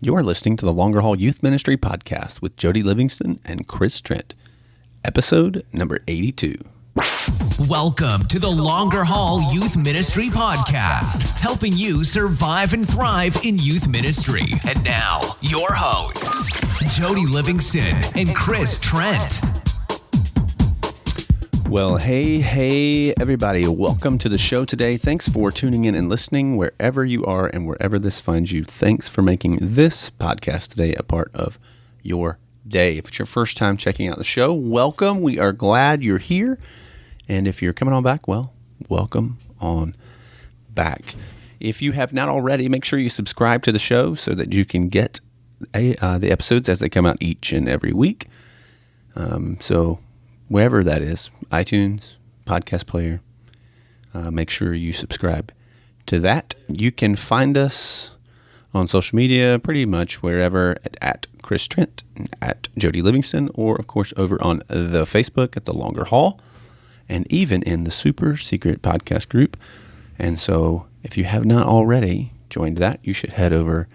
You're listening to the Longer Haul Youth Ministry Podcast with Jody Livingston and Chris Trent, episode number 82. Welcome to the Longer Haul Youth Ministry Podcast, helping you survive and thrive in youth ministry. And now, your hosts, Jody Livingston and Chris Trent. Well, hey, everybody. Welcome to the show today. Thanks for tuning in and listening wherever you are and wherever this finds you. Thanks for making this podcast today a part of your day. If it's your first time checking out the show, welcome. We are glad you're here. And if you're coming on back, well, welcome on back. If you have not already, make sure you subscribe to the show so that you can get the episodes as they come out each and every week. So wherever that is, iTunes, podcast player, make sure you subscribe to that. You can find us on social media pretty much wherever at Chris Trent, at Jody Livingston, or of course over on the Facebook at The Longer Haul, and even in the super secret podcast group. And so if you have not already joined that, you should head over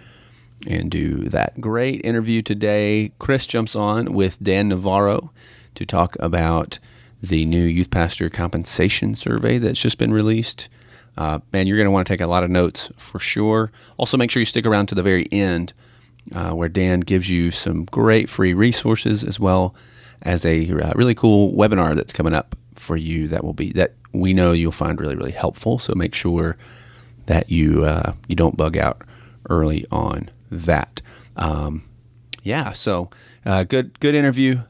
and do that. Great interview today. Chris jumps on with Dan Navarra to talk about the new youth pastor compensation survey that's just been released. Man, you're going to want to take a lot of notes for sure. Also, make sure you stick around to the very end where Dan gives you some great free resources as well as a really cool webinar that's coming up for you that we know you'll find really, really helpful. So make sure that you don't bug out early on that. Good interview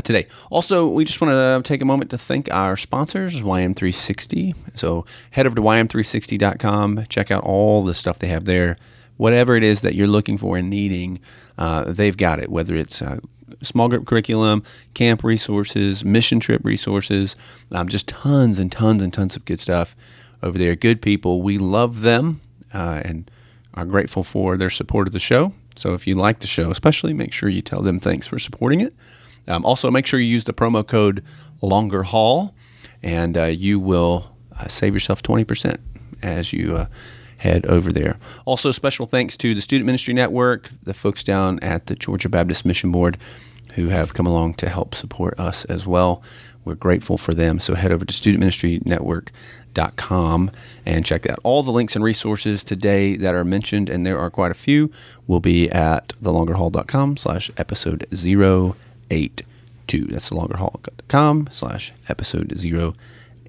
today. Also, we just want to take a moment to thank our sponsors, YM360. So head over to ym360.com, check out all the stuff they have there. Whatever it is that you're looking for and needing, they've got it, whether it's small group curriculum, camp resources, mission trip resources, just tons and tons of good stuff over there. Good people. We love them and are grateful for their support of the show. So if you like the show, especially, make sure you tell them thanks for supporting it. Also, make sure you use the promo code LONGERHAUL, and you will save yourself 20% as you head over there. Also, special thanks to the Student Ministry Network, the folks down at the Georgia Baptist Mission Board who have come along to help support us as well. We're grateful for them. So head over to studentministrynetwork.com and check out all the links and resources today that are mentioned, and there are quite a few, will be at thelongerhaul.com/episode 082. That's thelongerhaul.com/episode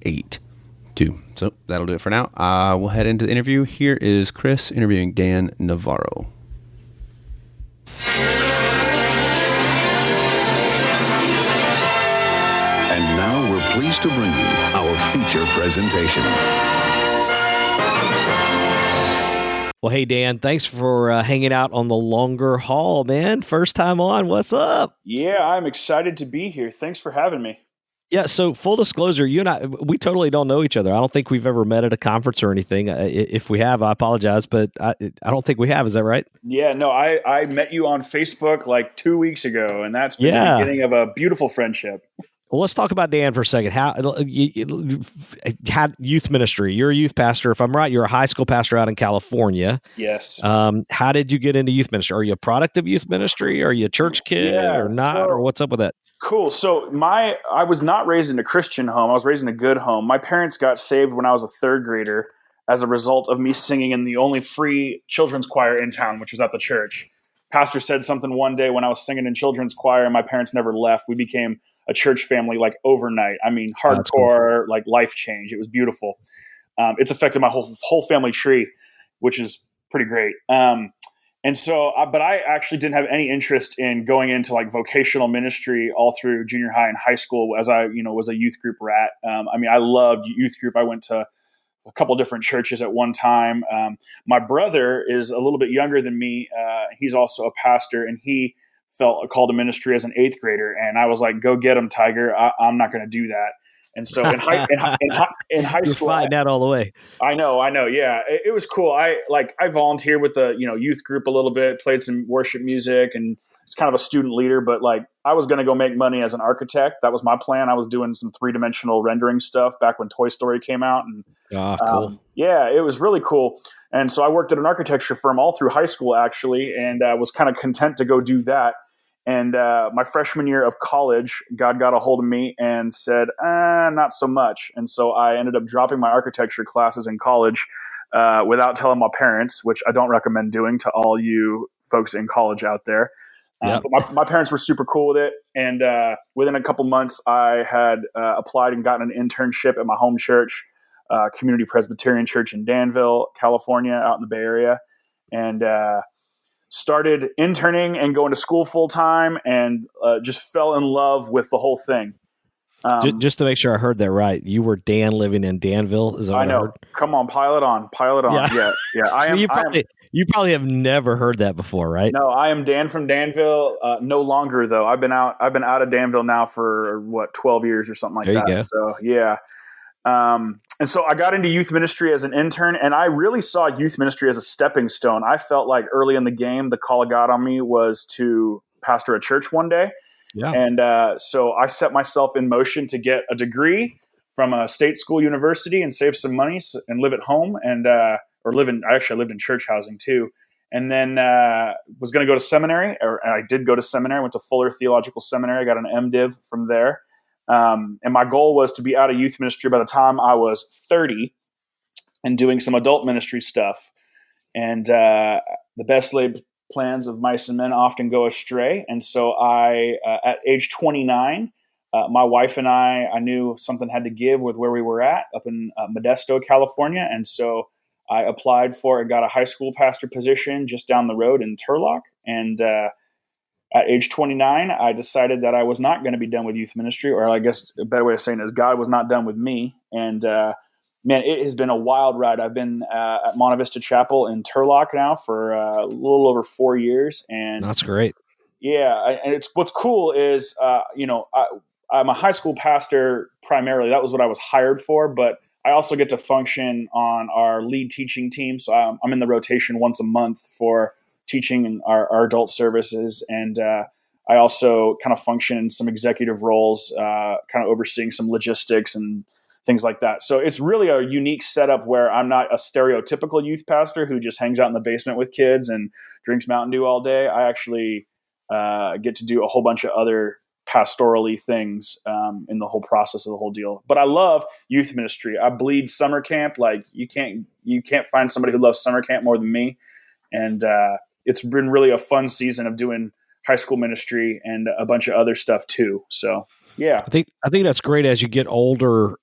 082. So that'll do it for now. We'll head into the interview. Here is Chris interviewing Dan Navarra. And now we're pleased to bring you our feature presentation. Well, hey, Dan, thanks for hanging out on the Longer Haul, man. First time on. What's up? Yeah, I'm excited to be here. Thanks for having me. Yeah, so full disclosure, you and I, we totally don't know each other. I don't think we've ever met at a conference or anything. If we have, I apologize, but I don't think we have. Is that right? Yeah, no, I met you on Facebook like 2 weeks ago, and that's been the beginning of a beautiful friendship. Well, let's talk about Dan for a second. How you had youth ministry? You're a youth pastor. If I'm right, you're a high school pastor out in California. Yes. How did you get into youth ministry? Are you a product of youth ministry? Are you a church kid or not? Or what's up with that? Cool. So I was not raised in a Christian home. I was raised in a good home. My parents got saved when I was a third grader as a result of me singing in the only free children's choir in town, which was at the church. Pastor said something one day when I was singing in children's choir, and my parents never left. We became a church family like overnight. I mean, hardcore, like life change. It was beautiful. It's affected my whole family tree, which is pretty great. And so, but I actually didn't have any interest in going into like vocational ministry all through junior high and high school as I, was a youth group rat. I loved youth group. I went to a couple different churches at one time. My brother is a little bit younger than me. He's also a pastor, and he felt a call to ministry as an eighth grader. And I was like, go get him, Tiger. I'm not going to do that. And so in high You're school, fighting that all the way. I know. Yeah, it was cool. I volunteered with the youth group a little bit, played some worship music, and it's kind of a student leader. But like, I was going to go make money as an architect. That was my plan. I was doing some 3-dimensional rendering stuff back when Toy Story came out, and Cool. yeah, it was really cool. And so I worked at an architecture firm all through high school, actually, and was kind of content to go do that. And my freshman year of college, God got a hold of me and said, not so much. And so I ended up dropping my architecture classes in college without telling my parents, which I don't recommend doing to all you folks in college out there. Yep. But my parents were super cool with it. And within a couple months, I had applied and gotten an internship at my home church, Community Presbyterian Church in Danville, California, out in the Bay Area. And started interning and going to school full time, and just fell in love with the whole thing. Just to make sure I heard that right, you were Dan living in Danville. Is that what I know? heard? Come on, pile it on. Yeah. I am. You probably have never heard that before, right? No, I am Dan from Danville. No longer though. I've been out of Danville now for 12 years or something like that. There you go. So yeah. And so I got into youth ministry as an intern, and I really saw youth ministry as a stepping stone. I felt like early in the game, the call of God on me was to pastor a church one day. Yeah. And so I set myself in motion to get a degree from a state school university and save some money and live at home, and I actually lived in church housing too. And then was going to go to seminary, or I did go to seminary. Went to Fuller Theological Seminary. I got an MDiv from there. And my goal was to be out of youth ministry by the time I was 30 and doing some adult ministry stuff. And the best laid plans of mice and men often go astray. And so I, at age 29, my wife and I knew something had to give with where we were at up in Modesto, California. And so I applied for and got a high school pastor position just down the road in Turlock. And at age 29, I decided that I was not going to be done with youth ministry, or I guess a better way of saying it is God was not done with me. And man, it has been a wild ride. I've been at Monte Vista Chapel in Turlock now for a little over 4 years. And that's great. Yeah. And what's cool is, I'm a high school pastor primarily. That was what I was hired for, but I also get to function on our lead teaching team. So I'm in the rotation once a month for teaching in our adult services. And I also kind of function in some executive roles, kind of overseeing some logistics and things like that. So it's really a unique setup where I'm not a stereotypical youth pastor who just hangs out in the basement with kids and drinks Mountain Dew all day. I actually get to do a whole bunch of other pastorally things in the whole process of the whole deal. But I love youth ministry. I bleed summer camp. Like you can't find somebody who loves summer camp more than me. And it's been really a fun season of doing high school ministry and a bunch of other stuff too. So yeah, I think that's great as you get older.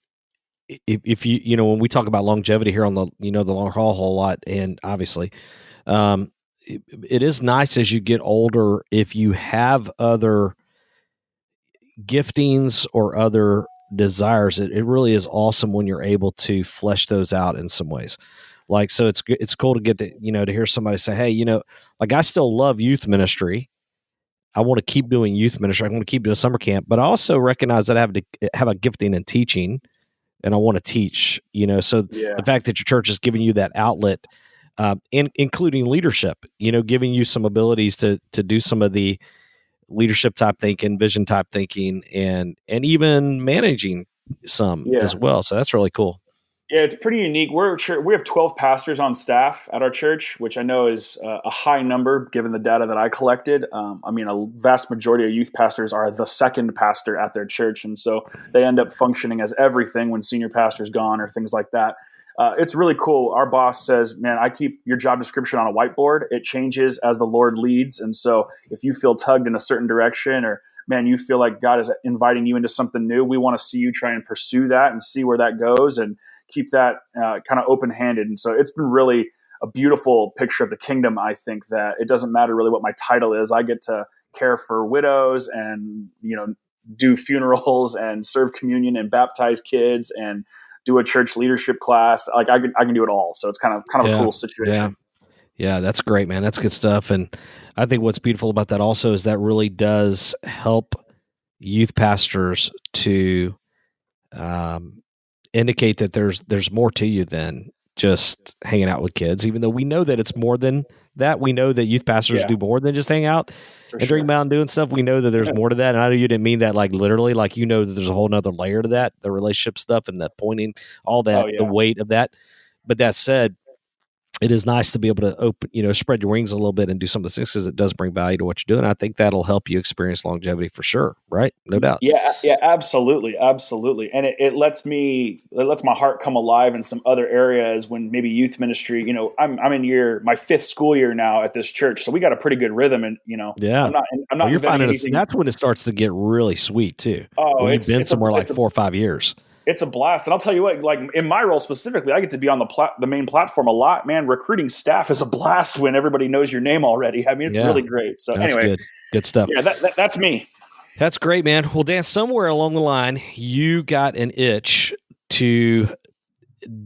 If you when we talk about longevity here on the the long haul a whole lot, and obviously it is nice as you get older if you have other giftings or other desires. It really is awesome when you're able to flesh those out in some ways. Like, so it's cool to get to, to hear somebody say, hey, like I still love youth ministry. I want to keep doing youth ministry. I want to keep doing summer camp, but I also recognize that I have to have a gifting in teaching and I want to teach, so the fact that your church is giving you that outlet, including leadership, giving you some abilities to do some of the leadership type thinking, vision type thinking, and even managing some as well. So that's really cool. Yeah, it's pretty unique. We have 12 pastors on staff at our church, which I know is a high number given the data that I collected. A vast majority of youth pastors are the second pastor at their church, and so they end up functioning as everything when senior pastor's gone or things like that. It's really cool. Our boss says, man, I keep your job description on a whiteboard. It changes as the Lord leads, and so if you feel tugged in a certain direction, or man, you feel like God is inviting you into something new, we want to see you try and pursue that and see where that goes and keep that kind of open-handed. And so it's been really a beautiful picture of the kingdom. I think that it doesn't matter really what my title is. I get to care for widows and, do funerals and serve communion and baptize kids and do a church leadership class. Like I can do it all. So it's kind of a cool situation. Yeah, that's great, man. That's good stuff. And I think what's beautiful about that also is that really does help youth pastors to indicate that there's more to you than just hanging out with kids, even though we know that it's more than that. We know that youth pastors do more than just hang out and drink Mountain Dew and stuff. We know that there's more to that. And I know you didn't mean that like literally, like, you know, that there's a whole nother layer to that, the relationship stuff and the pointing, all that, the weight of that. But that said, it is nice to be able to open, spread your wings a little bit and do some of the things, because it does bring value to what you're doing. I think that'll help you experience longevity for sure. Right. No doubt. Yeah, absolutely. Absolutely. And it lets my heart come alive in some other areas when maybe youth ministry, I'm in my fifth school year now at this church. So we got a pretty good rhythm, and, yeah, I'm not you're finding anything. That's when it starts to get really sweet too. Oh, you've been somewhere like 4 or 5 years. It's a blast. And I'll tell you what, like in my role specifically, I get to be on the main platform a lot, man. Recruiting staff is a blast when everybody knows your name already. I mean, it's really great. So that's anyway, good stuff. Yeah, that's me. That's great, man. Well, Dan, somewhere along the line, you got an itch to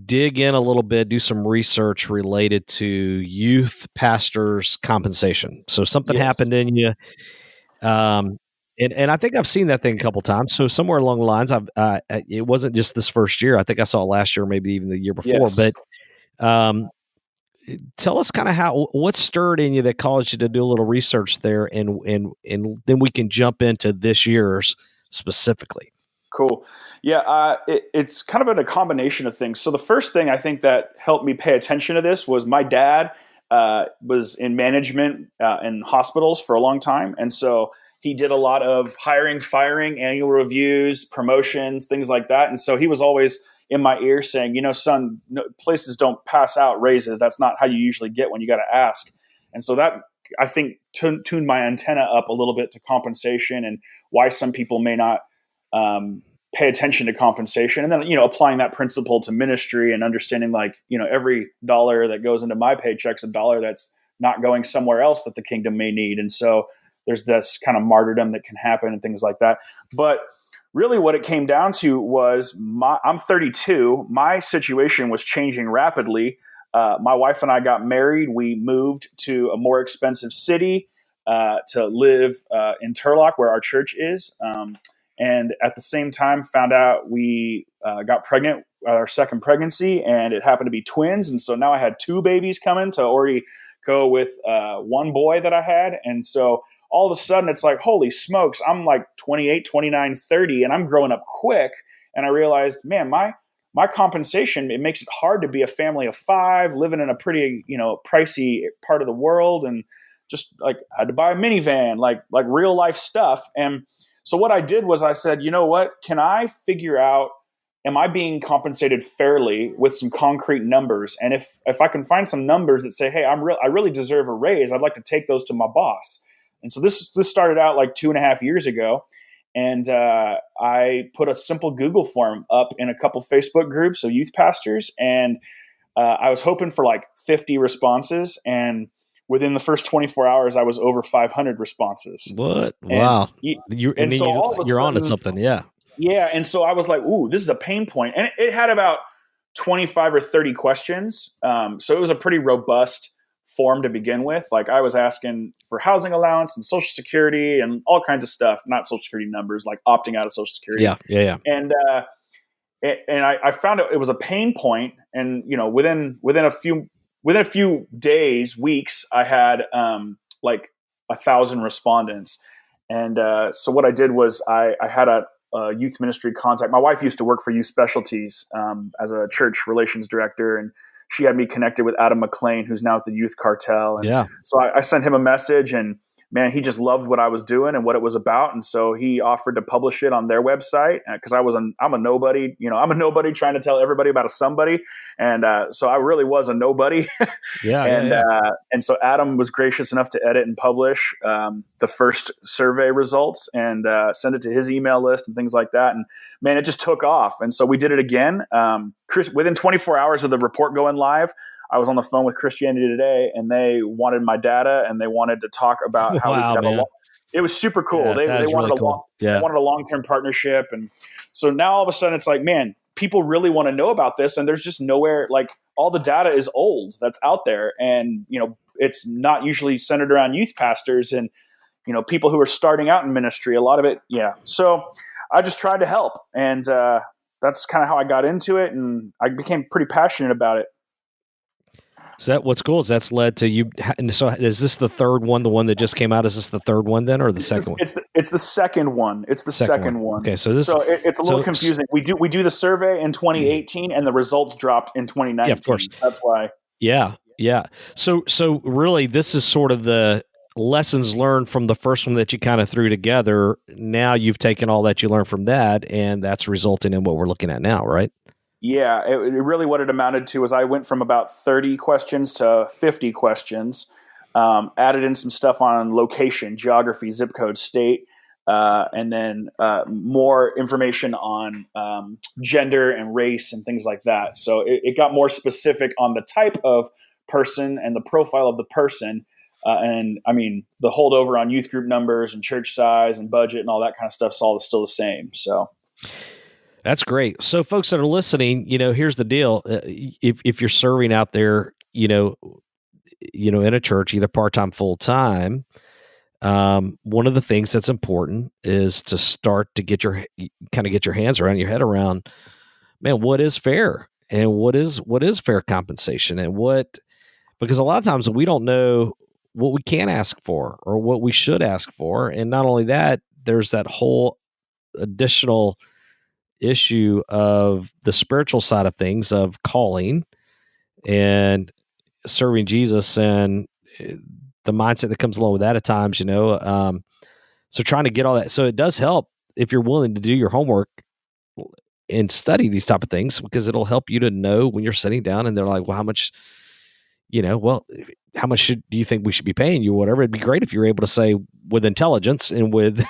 dig in a little bit, do some research related to youth pastors' compensation. So something happened in you. And I think I've seen that thing a couple times. So somewhere along the lines, it wasn't just this first year. I think I saw it last year, maybe even the year before. But tell us kind of what stirred in you that caused you to do a little research there, and then we can jump into this year's specifically. Cool. Yeah, it's kind of been a combination of things. So the first thing I think that helped me pay attention to this was my dad was in management in hospitals for a long time, and so he did a lot of hiring, firing, annual reviews, promotions, things like that. And so he was always in my ear saying, son, places don't pass out raises. That's not how you usually get one. You got to ask. And so that, I think, tuned my antenna up a little bit to compensation and why some people may not pay attention to compensation. And then, applying that principle to ministry and understanding every dollar that goes into my paycheck's a dollar that's not going somewhere else that the kingdom may need. And so there's this kind of martyrdom that can happen and things like that. But really what it came down to was I'm 32. My situation was changing rapidly. My wife and I got married. We moved to a more expensive city to live in Turlock, where our church is. And at the same time found out we got pregnant, our second pregnancy, and it happened to be twins. And so now I had 2 babies coming to already go with one boy that I had. And so all of a sudden it's like, holy smokes, I'm like 28, 29, 30, and I'm growing up quick. And I realized, man, my compensation, it makes it hard to be a family of 5, living in a pretty, pricey part of the world, and just like had to buy a minivan, like real life stuff. And so what I did was I said, you know what, can I figure out, am I being compensated fairly with some concrete numbers? And if I can find some numbers that say, hey, I really deserve a raise, I'd like to take those to my boss. And so this started out like 2.5 years ago. And I put a simple Google form up in a couple Facebook groups of youth pastors. And I was hoping for like 50 responses. And within the first 24 hours, I was over 500 responses. What? Wow. You're on to something. Yeah. Yeah. And so I was like, ooh, this is a pain point. And it had about 25 or 30 questions. So it was a pretty robust form to begin with. Like I was asking for housing allowance and Social Security and all kinds of stuff, not Social Security numbers, like opting out of Social Security. Yeah. And I found it was a pain point. And, within a few days, weeks, I had like 1,000 respondents. And so what I did was I had a youth ministry contact. My wife used to work for Youth Specialties as a church relations director, and she had me connected with Adam McLean, who's now at the Youth Cartel. And so I sent him a message, and man, he just loved what I was doing and what it was about. And so he offered to publish it on their website, because I'm a nobody, I'm a nobody trying to tell everybody about a somebody. And so I really was a nobody. And so Adam was gracious enough to edit and publish the first survey results and send it to his email list and things like that. And man, it just took off. And so we did it again. Within 24 hours of the report going live, I was on the phone with Christianity Today, and they wanted my data, and they wanted to talk about how we got it was super cool. Yeah, they wanted really cool. They wanted a long-term partnership. And so now all of a sudden it's like, man, people really want to know about this. And there's just nowhere, like all the data is old that's out there. And, it's not usually centered around youth pastors and, people who are starting out in ministry, a lot of it. Yeah. So I just tried to help. And that's kind of how I got into it, and I became pretty passionate about it. So what's cool is that's led to you. And so is this the third one, the one that just came out? Is this the third one then, or the second one? It's the second one. It's the second one. Okay, so it's a little confusing. We do the survey in 2018, and the results dropped in 2019. Yeah, of course. That's why. Yeah. So really, this is sort of the lessons learned from the first one that you kind of threw together. Now you've taken all that you learned from that, and that's resulting in what we're looking at now, right? Yeah, it really what it amounted to was I went from about 30 questions to 50 questions, added in some stuff on location, geography, zip code, state, and then more information on gender and race and things like that. So it got more specific on the type of person and the profile of the person. And I mean, the holdover on youth group numbers and church size and budget and all that kind of stuff is all still the same. So that's great. So folks that are listening, here's the deal. If you're serving out there, in a church, either part-time, full-time, one of the things that's important is to start to get your hands around, your head around, man, what is fair and what is fair compensation, and because a lot of times we don't know what we can ask for or what we should ask for. And not only that, there's that whole additional issue of the spiritual side of things, of calling and serving Jesus, and the mindset that comes along with that at times, so trying to get all that. So it does help if you're willing to do your homework and study these type of things, because it'll help you to know when you're sitting down and they're like, well, how much do you think we should be paying you, whatever. It'd be great if you're able to say with intelligence and with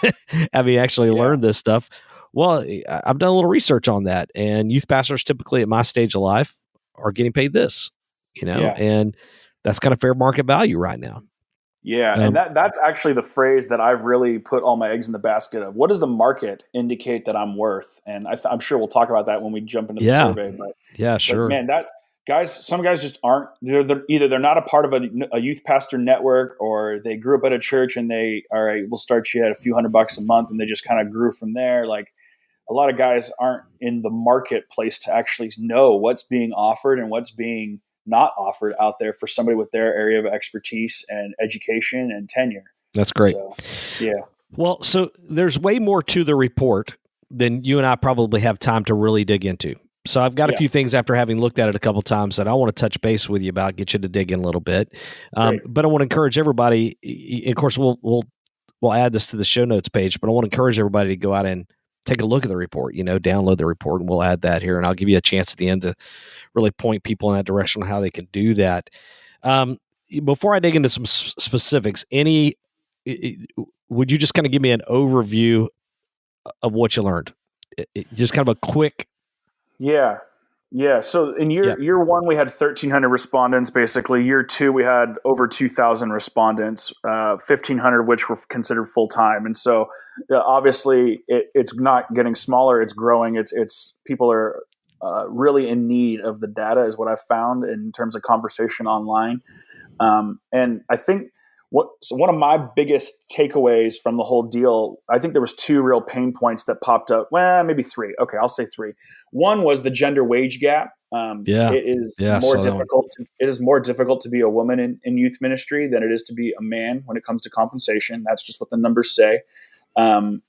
having actually learned this stuff. Well, I've done a little research on that, and youth pastors typically at my stage of life are getting paid this, and that's kind of fair market value right now. Yeah, and that's actually the phrase that I've really put all my eggs in the basket of. What does the market indicate that I'm worth? And I'm sure we'll talk about that when we jump into the survey. But sure. But man, some guys just aren't. They're not a part of a youth pastor network, or they grew up at a church and all right, we'll start you at a few $100 a month, and they just kind of grew from there. Like, a lot of guys aren't in the marketplace to actually know what's being offered and what's being not offered out there for somebody with their area of expertise and education and tenure. That's great. So, yeah. Well, so there's way more to the report than you and I probably have time to really dig into. So I've got a few things after having looked at it a couple of times that I want to touch base with you about, get you to dig in a little bit. But I want to encourage everybody. Of course, we'll add this to the show notes page, but I want to encourage everybody to go out and take a look at the report, download the report, and we'll add that here. And I'll give you a chance at the end to really point people in that direction on how they can do that. Before I dig into some specifics, would you just kind of give me an overview of what you learned? Just kind of a quick. Yeah. So in year one, we had 1,300 respondents. Basically, year two, we had over 2,000 respondents, 1,500 of which were considered full time. And so, obviously, it's not getting smaller; it's growing. It's people are really in need of the data, is what I've found in terms of conversation online. And I think one of my biggest takeaways from the whole deal, I think there was two real pain points that popped up. Well, maybe three. Okay, I'll say three. One was the gender wage gap. It is more difficult to be a woman in youth ministry than it is to be a man when it comes to compensation. That's just what the numbers say. And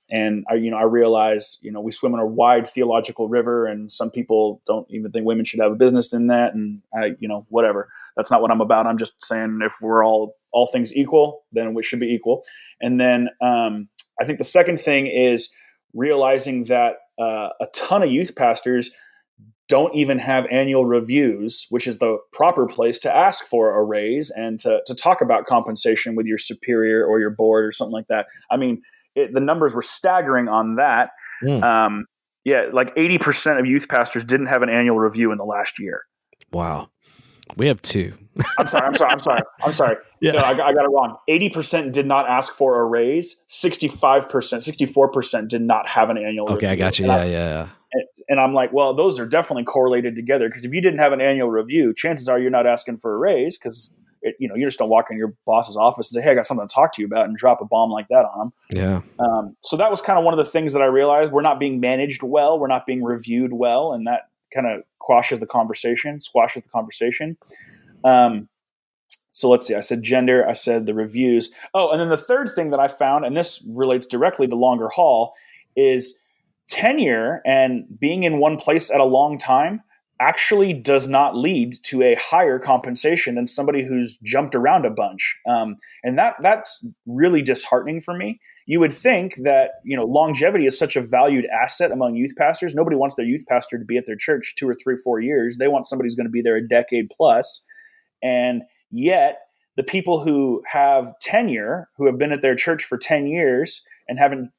I realize, we swim in a wide theological river, and some people don't even think women should have a business in that. And whatever. That's not what I'm about. I'm just saying, if we're all things equal, then we should be equal. And then I think the second thing is realizing that a ton of youth pastors don't even have annual reviews, which is the proper place to ask for a raise and to talk about compensation with your superior or your board or something like that. I mean, the numbers were staggering on that. Like 80% of youth pastors didn't have an annual review in the last year. Wow. We have two. I'm sorry. Yeah. No, I got it wrong. 80% did not ask for a raise. 64% did not have an annual review. Okay, I got you. Yeah. And I'm like, well, those are definitely correlated together, because if you didn't have an annual review, chances are you're not asking for a raise, because you just don't walk in your boss's office and say, "Hey, I got something to talk to you about," and drop a bomb like that on them. Yeah. So that was kind of one of the things that I realized: we're not being managed well, we're not being reviewed well, and that kind of squashes the conversation. So let's see. I said gender. I said the reviews. Oh, and then the third thing that I found, and this relates directly to longer haul, is tenure and being in one place at a long time actually does not lead to a higher compensation than somebody who's jumped around a bunch. And that's really disheartening for me. You would think that, longevity is such a valued asset among youth pastors. Nobody wants their youth pastor to be at their church 2 or 3, 4 years. They want somebody who's going to be there a decade plus. And yet the people who have tenure, who have been at their church for 10 years and haven't,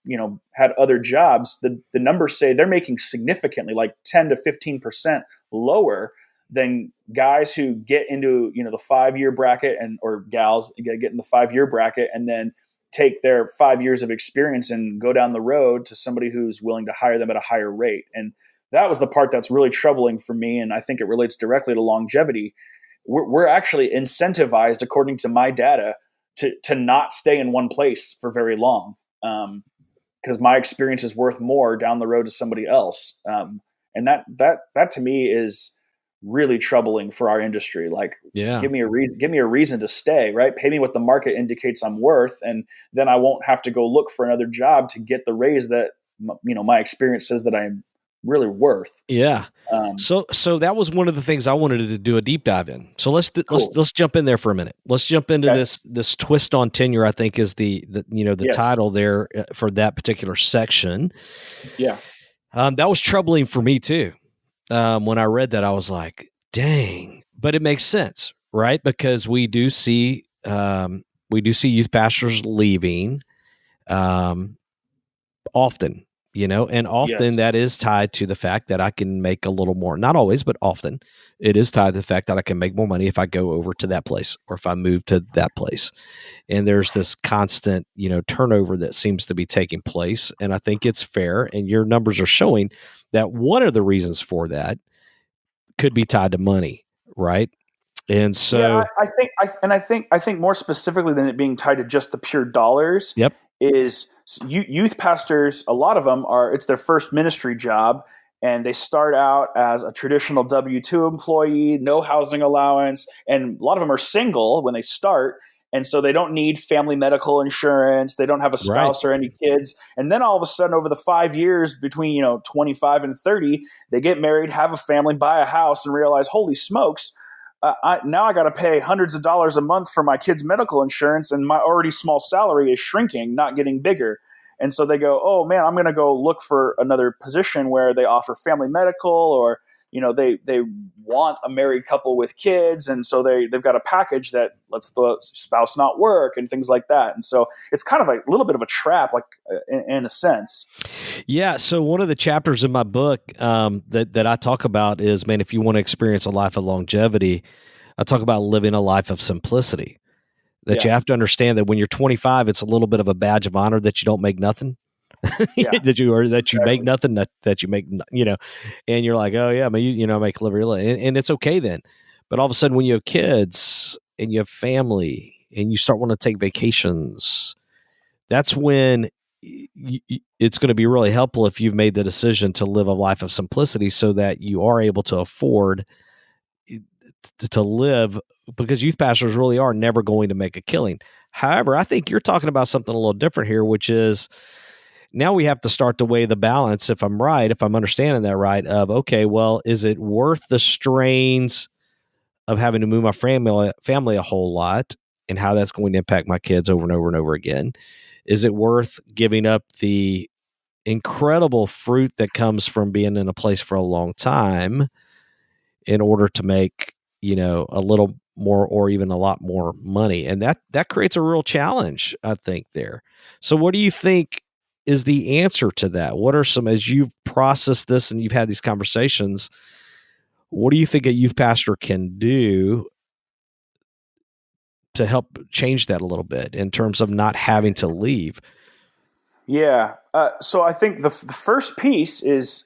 had other jobs, the numbers say they're making significantly, like 10 to 15% lower than guys who get into, the 5-year bracket or gals get in the 5-year bracket and then take their 5 years of experience and go down the road to somebody who's willing to hire them at a higher rate. And that was the part that's really troubling for me. And I think it relates directly to longevity. We're actually incentivized, according to my data, to not stay in one place for very long, because my experience is worth more down the road to somebody else. And that to me is really troubling for our industry. Like, give me a reason to stay, right? Pay me what the market indicates I'm worth, and then I won't have to go look for another job to get the raise that my experience says that I'm really worth. Yeah. So that was one of the things I wanted to do a deep dive in. So let's jump in there for a minute. Let's jump into this twist on tenure. I think is the title there for that particular section. Yeah. That was troubling for me too. When I read that, I was like, dang, but it makes sense, right? Because we do see youth pastors leaving, often. And often that is tied to the fact that I can make a little more, not always, but often it is tied to the fact that I can make more money if I go over to that place or if I move to that place. And there's this constant, turnover that seems to be taking place. And I think it's fair. And your numbers are showing that one of the reasons for that could be tied to money. Right. And so I think more specifically than it being tied to just the pure dollars. Yep. Is youth pastors, a lot of them it's their first ministry job, and they start out as a traditional W-2 employee, no housing allowance, and a lot of them are single when they start, and so they don't need family medical insurance, they don't have a spouse or any kids, and then all of a sudden over the 5 years between 25 and 30, they get married, have a family, buy a house, and realize, holy smokes, now I got to pay hundreds of dollars a month for my kids' medical insurance, and my already small salary is shrinking, not getting bigger. And so they go, oh man, I'm going to go look for another position where they offer family medical, or they want a married couple with kids, and so they've got a package that lets the spouse not work and things like that. And so it's kind of a little bit of a trap, like in a sense. Yeah. So one of the chapters in my book that I talk about is, man, if you want to experience a life of longevity, I talk about living a life of simplicity. That you have to understand that when you're 25, it's a little bit of a badge of honor that you don't make nothing. that you make nothing, that you make, and you're like, oh yeah, I mean, I make live and it's okay then. But all of a sudden when you have kids and you have family and you start wanting to take vacations, that's when it's going to be really helpful if you've made the decision to live a life of simplicity so that you are able to afford to live, because youth pastors really are never going to make a killing. However, I think you're talking about something a little different here, which is now we have to start to weigh the balance, if I'm understanding that right, of, okay, well, is it worth the strains of having to move my family a whole lot and how that's going to impact my kids over and over and over again? Is it worth giving up the incredible fruit that comes from being in a place for a long time in order to make, a little more or even a lot more money? And that creates a real challenge, I think, there. So what do you think is the answer to that? What are some, as you've processed this and you've had these conversations, what do you think a youth pastor can do to help change that a little bit in terms of not having to leave? Yeah. So I think the first piece is,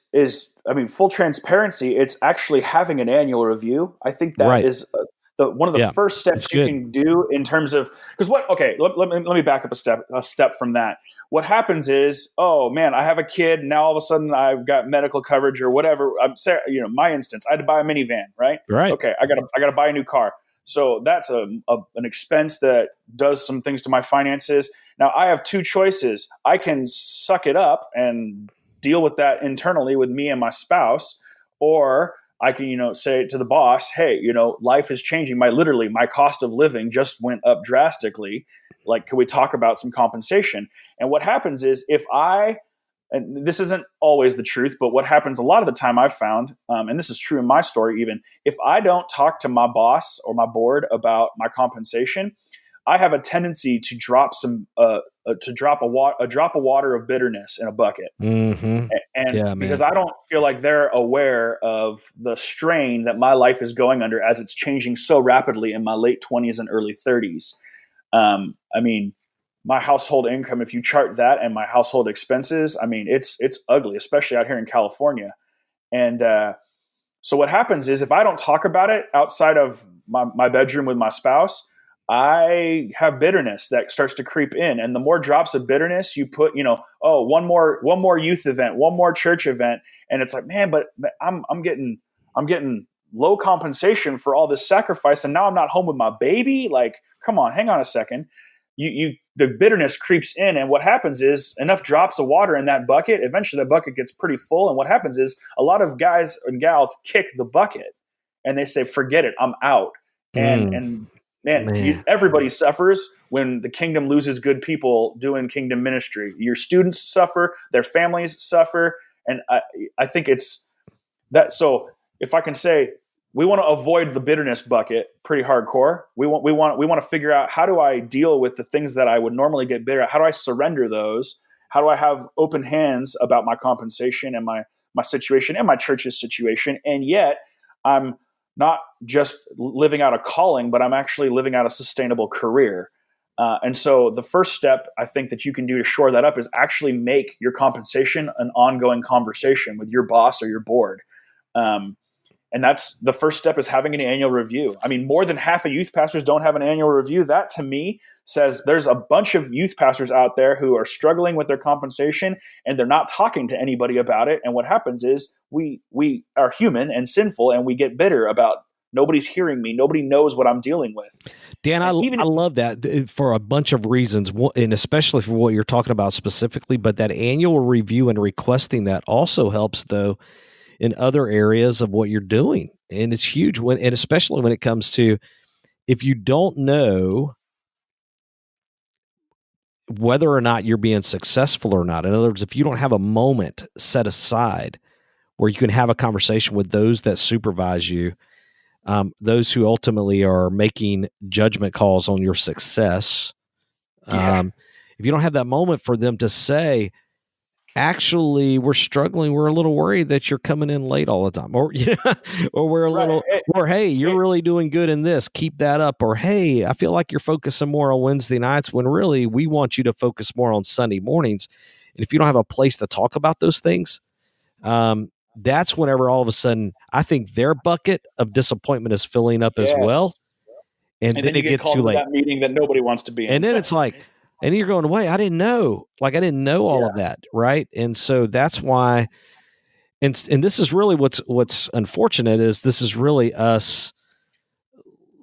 full transparency. It's actually having an annual review. I think that is one of the first steps that's you good. can do in terms of, because let me back up a step from that. What happens is, oh man, I have a kid, and now all of a sudden I've got medical coverage or whatever. I'm saying, my instance, I had to buy a minivan, right? Right. Okay, I gotta buy a new car. So that's an expense that does some things to my finances. Now I have two choices. I can suck it up and deal with that internally with me and my spouse, or I can, say to the boss, hey, life is changing. My cost of living just went up drastically. Like, can we talk about some compensation? And what happens is and this isn't always the truth, but what happens a lot of the time I've found, and this is true in my story even, if I don't talk to my boss or my board about my compensation, I have a tendency to drop a drop of water of bitterness in a bucket. Mm-hmm. And because I don't feel like they're aware of the strain that my life is going under as it's changing so rapidly in my late 20s and early 30s. My household income, if you chart that and my household expenses, it's ugly, especially out here in California. And so what happens is if I don't talk about it outside of my bedroom with my spouse, I have bitterness that starts to creep in. And the more drops of bitterness you put, one more youth event, one more church event. And it's like, man, but I'm getting low compensation for all this sacrifice. And now I'm not home with my baby. Like, come on, hang on a second. The bitterness creeps in, and what happens is enough drops of water in that bucket. Eventually, the bucket gets pretty full, and what happens is a lot of guys and gals kick the bucket, and they say, "Forget it, I'm out." And man. Everybody suffers when the kingdom loses good people doing kingdom ministry. Your students suffer, their families suffer, and I think it's that. So if I can say, we want to avoid the bitterness bucket pretty hardcore. We want to figure out, how do I deal with the things that I would normally get bitter at? How do I surrender those? How do I have open hands about my compensation and my situation and my church's situation? And yet I'm not just living out a calling, but I'm actually living out a sustainable career. And so the first step I think that you can do to shore that up is actually make your compensation an ongoing conversation with your boss or your board. And that's the first step, is having an annual review. More than half of youth pastors don't have an annual review. That to me says there's a bunch of youth pastors out there who are struggling with their compensation and they're not talking to anybody about it. And what happens is we are human and sinful, and we get bitter about nobody's hearing me. Nobody knows what I'm dealing with. Dan, I love that for a bunch of reasons, and especially for what you're talking about specifically. But that annual review and requesting that also helps, though, in other areas of what you're doing. And it's huge and especially when it comes to, if you don't know whether or not you're being successful or not. In other words, if you don't have a moment set aside where you can have a conversation with those that supervise you, those who ultimately are making judgment calls on your success. If you don't have that moment for them to say, actually, we're struggling, we're a little worried that you're coming in late all the time, or or we're a little, or hey, you're really doing good in this, keep that up, or hey, I feel like you're focusing more on Wednesday nights when really we want you to focus more on Sunday mornings. And if you don't have a place to talk about those things, that's whenever all of a sudden I think their bucket of disappointment is filling up as well. And then it gets too late. That meeting that nobody wants to be in. And then it's like, and you're going, wait, I didn't know all of that. Right. And so that's why, and this is really what's unfortunate, is this is really us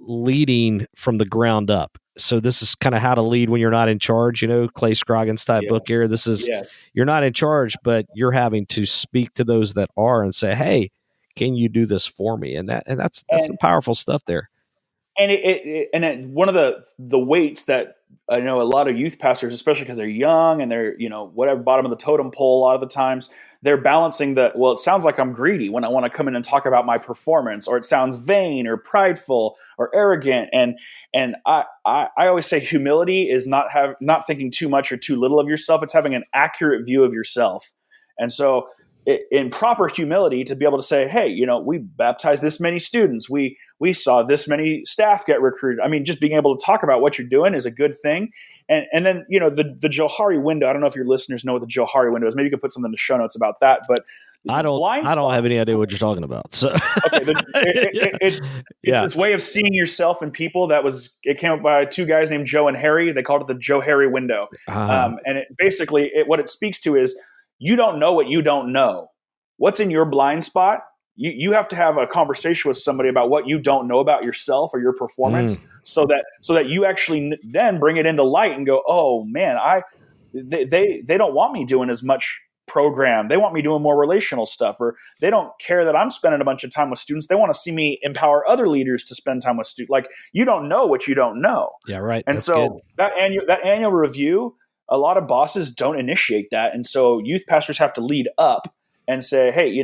leading from the ground up. So this is kind of how to lead when you're not in charge, Clay Scroggins type book here. This is, you're not in charge, but you're having to speak to those that are and say, hey, can you do this for me? And that's some powerful stuff there. And one of the weights that I know a lot of youth pastors, especially because they're young and they're, whatever, bottom of the totem pole, a lot of the times they're balancing it sounds like I'm greedy when I want to come in and talk about my performance, or it sounds vain or prideful or arrogant. And I always say humility is not thinking too much or too little of yourself. It's having an accurate view of yourself. And so in proper humility, to be able to say, hey, we baptized this many students. We saw this many staff get recruited. Just being able to talk about what you're doing is a good thing. And then, the Johari window, I don't know if your listeners know what the Johari window is. Maybe you could put something in the show notes about that. But I don't have any idea what you're talking about. So okay, it's this way of seeing yourself in people it came up by two guys named Joe and Harry. They called it the Joe Harry window. And it basically what it speaks to is you don't know what you don't know. What's in your blind spot? You have to have a conversation with somebody about what you don't know about yourself or your performance, so that you actually then bring it into light and go, oh man, they don't want me doing as much program. They want me doing more relational stuff, or they don't care that I'm spending a bunch of time with students. They want to see me empower other leaders to spend time with students. Like, you don't know what you don't know. Yeah, right. And That's so good. that annual review, a lot of bosses don't initiate that. And so youth pastors have to lead up and say, hey,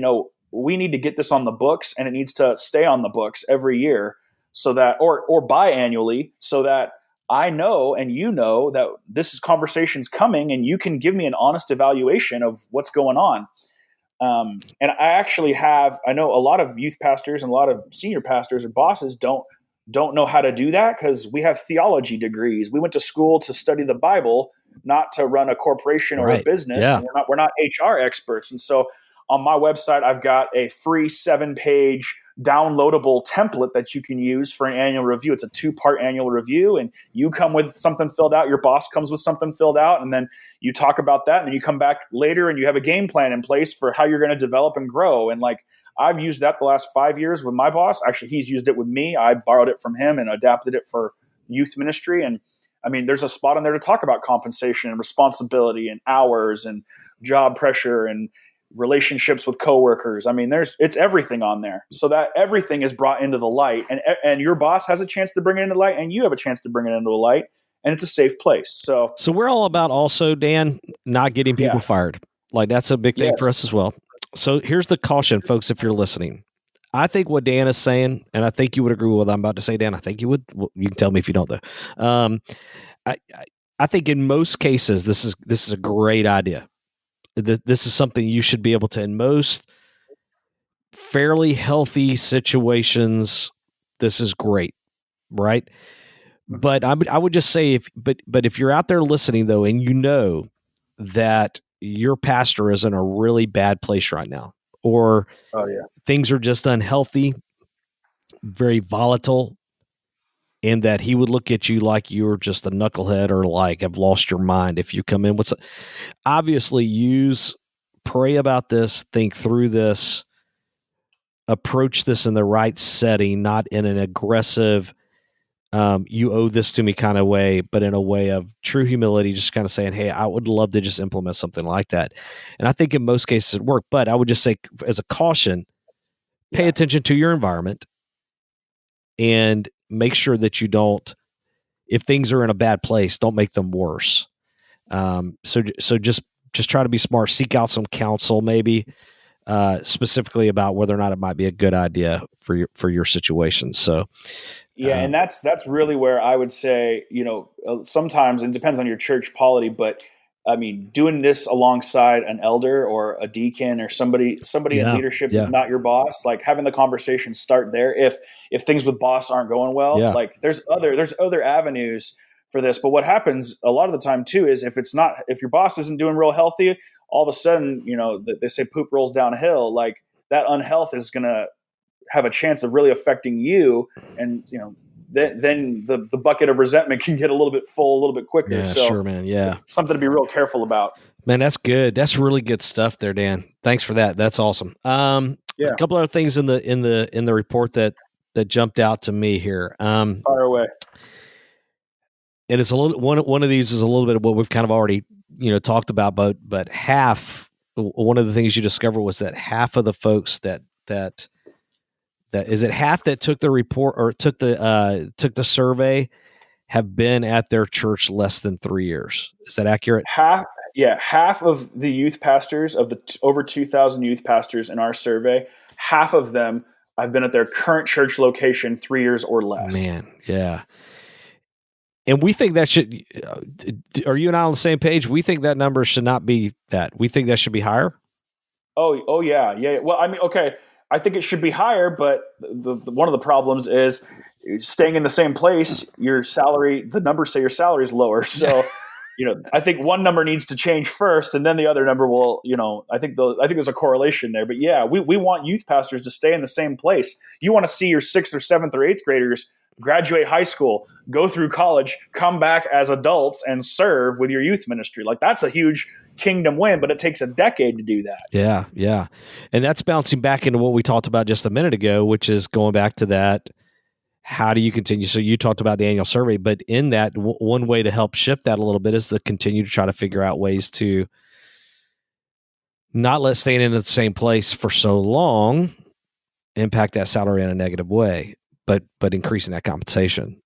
we need to get this on the books, and it needs to stay on the books every year, so that, or biannually, so that I know and that this conversation's coming, and you can give me an honest evaluation of what's going on. And I know a lot of youth pastors and a lot of senior pastors or bosses don't know how to do that, because we have theology degrees. We went to school to study the Bible, not to run a corporation or a business. Yeah. And we're not HR experts. And so on my website, I've got a free 7-page downloadable template that you can use for an annual review. It's a 2-part annual review, and you come with something filled out. Your boss comes with something filled out, and then you talk about that. And then you come back later and you have a game plan in place for how you're going to develop and grow. And like, I've used that the last 5 years with my boss. Actually, he's used it with me. I borrowed it from him and adapted it for youth ministry. And I mean, there's a spot in there to talk about compensation and responsibility and hours and job pressure and relationships with coworkers. I mean, it's everything on there, so that everything is brought into the light, and your boss has a chance to bring it into the light, and you have a chance to bring it into the light, and it's a safe place. So we're all about also, Dan, not getting people fired. Like, that's a big thing for us as well. So here's the caution, folks, if you're listening. I think what Dan is saying, and I think you would agree with what I'm about to say, Dan. I think you would. Well, you can tell me if you don't, though. I think in most cases, this is a great idea. This is something you should be able to, in most fairly healthy situations, this is great, right? But I would just say, if you're out there listening, though, and you know that your pastor is in a really bad place right now, or things are just unhealthy, very volatile, and that he would look at you like you're just a knucklehead or like have lost your mind if you come in with obviously pray about this, think through this, approach this in the right setting, not in an aggressive, you owe this to me kind of way, but in a way of true humility, just kind of saying, hey, I would love to just implement something like that. And I think in most cases it worked, but I would just say, as a caution, pay attention to your environment and make sure that you don't, if things are in a bad place, don't make them worse. So just try to be smart, seek out some counsel, maybe specifically about whether or not it might be a good idea for your situation. So, and that's really where I would say, sometimes it depends on your church polity, but I mean, doing this alongside an elder or a deacon or somebody in leadership who's not your boss, like having the conversation start there. If things with boss aren't going well, like there's other avenues for this. But what happens a lot of the time too is if your boss isn't doing real healthy, all of a sudden, they say poop rolls downhill. Like, that unhealth is going to have a chance of really affecting you, and then the bucket of resentment can get a little bit full a little bit quicker. Yeah, so sure, man. Yeah, something to be real careful about. Man, that's good. That's really good stuff there, Dan. Thanks for that. That's awesome. A couple other things in the report that jumped out to me here. Fire away. And it's a little one of these is a little bit of what we've kind of already talked about, but one of the things you discovered was that half of the folks that is it half that took the report or took the survey have been at their church less than 3 years. Is that accurate? Half of the youth pastors of the over 2,000 youth pastors in our survey, half of them have been at their current church location 3 years or less. Man, yeah. And we think that should, are you and I on the same page? We think that number should not be that. We think that should be higher. Oh yeah. Well, I mean, okay. I think it should be higher, but one of the problems is staying in the same place. Your salary, the numbers say your salary is lower. So I think one number needs to change first, and then the other number will, I think there's a correlation there. But yeah, we want youth pastors to stay in the same place. You want to see your 6th or 7th or 8th graders graduate high school, go through college, come back as adults and serve with your youth ministry. Like, that's a huge kingdom win, but it takes a decade to do that. Yeah. And that's bouncing back into what we talked about just a minute ago, which is going back to that. How do you continue? So you talked about the annual survey, but in that, one way to help shift that a little bit is to continue to try to figure out ways to not let staying in the same place for so long impact that salary in a negative way, but increasing that compensation.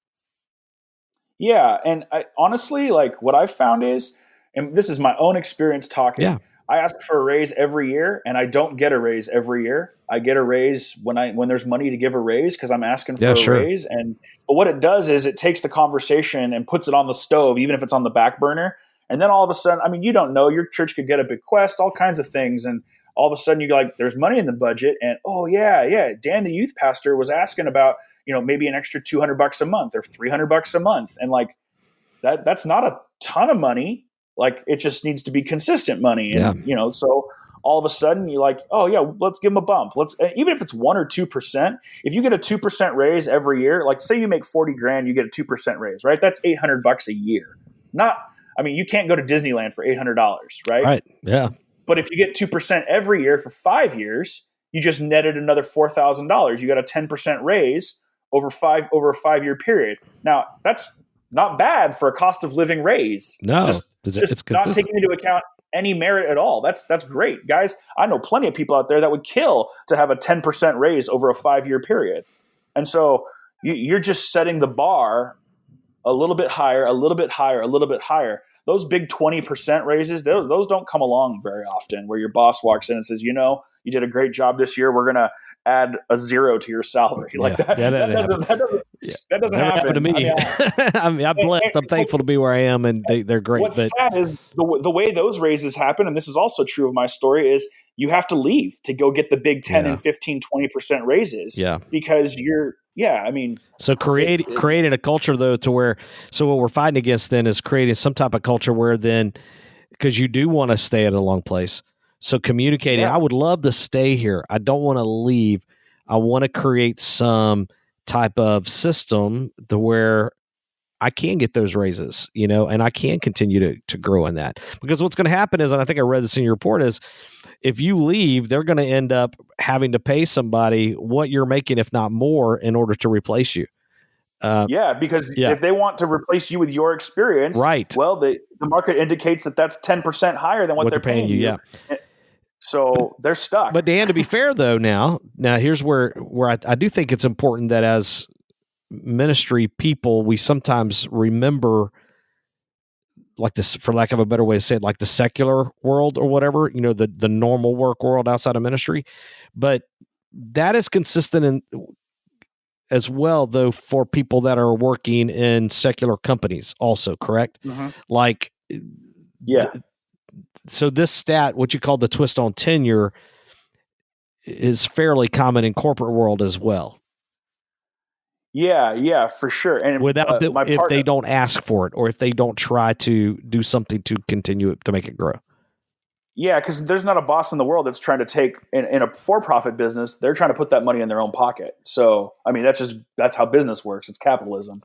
Yeah, and honestly, like, what I've found is, and this is my own experience talking. Yeah. I ask for a raise every year, and I don't get a raise every year. I get a raise when there's money to give a raise, because I'm asking for a raise. But what it does is it takes the conversation and puts it on the stove, even if it's on the back burner. And then all of a sudden, I mean, you don't know, your church could get a bequest, all kinds of things, and all of a sudden you're like, there's money in the budget, and oh yeah, Dan, the youth pastor, was asking about, maybe an extra $200 a month or $300 a month, and like that's not a ton of money. Like, it just needs to be consistent money. And, so all of a sudden you're like, oh yeah, let's give them a bump. Even if it's 1 or 2%, if you get a 2% raise every year, like say you make 40 grand, you get a 2% raise, right? That's $800 a year. You can't go to Disneyland for $800, right? Right. Yeah. But if you get 2% every year for 5 years, you just netted another $4,000. You got a 10% raise over a 5-year period. Now, that's not bad for a cost of living raise. No, it's not taking into account any merit at all. That's great, guys. I know plenty of people out there that would kill to have a 10% raise over a 5-year period. And so you're just setting the bar a little bit higher, a little bit higher, a little bit higher. Those big 20% raises, those don't come along very often, where your boss walks in and says, you did a great job this year. We're going to add a 0 to your salary. Like that. That doesn't happen to me. I'm blessed. I'm thankful to be where I am, and they're great. What's sad is the way those raises happen, and this is also true of my story, is you have to leave to go get the big 10 and 15, 20% raises. Yeah. Because so creating a culture, though, to where, so what we're fighting against then is creating some type of culture where then, because you do want to stay at a long place. So communicating, I would love to stay here. I don't want to leave. I want to create some type of system to where I can get those raises, and I can continue to grow in that. Because what's going to happen is, and I think I read this in your report, is if you leave, they're going to end up having to pay somebody what you're making, if not more, in order to replace you. Because if they want to replace you with your experience, right? Well, the market indicates that that's 10% higher than what they're paying you. Yeah. So they're stuck. But Dan, to be fair though, now here's where I do think it's important that as ministry people, we sometimes remember, like this, for lack of a better way to say it, like the secular world or whatever, the normal work world outside of ministry. But that is consistent in as well, though, for people that are working in secular companies also, correct? Mm-hmm. Like, so this stat, what you call the twist on tenure, is fairly common in corporate world as well. Yeah, for sure. And without if they don't ask for it, or if they don't try to do something to continue it, to make it grow. Yeah, because there's not a boss in the world that's trying to take in a for-profit business. They're trying to put that money in their own pocket. So, that's how business works. It's capitalism.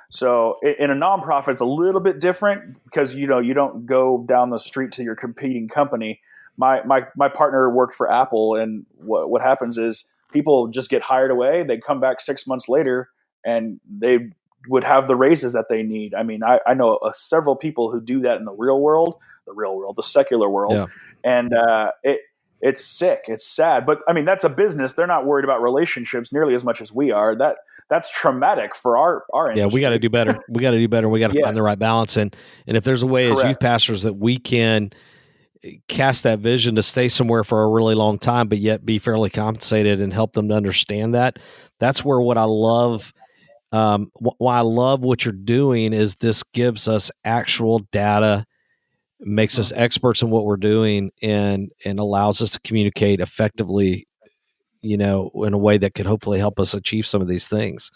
So in a nonprofit, it's a little bit different because, you don't go down the street to your competing company. My partner worked for Apple, and what happens is people just get hired away. They come back 6 months later and they would have the raises that they need. I know several people who do that in the real world, the secular world. Yeah. And it's sick. It's sad. But that's a business. They're not worried about relationships nearly as much as we are. That's traumatic for our industry. Yeah, we got to do better. We got to find the right balance. And if there's a way as youth pastors that we can cast that vision to stay somewhere for a really long time, but yet be fairly compensated and help them to understand that, that's where what I love, why I love what you're doing is this gives us actual data, makes us experts in what we're doing, and allows us to communicate effectively, in a way that could hopefully help us achieve some of these things.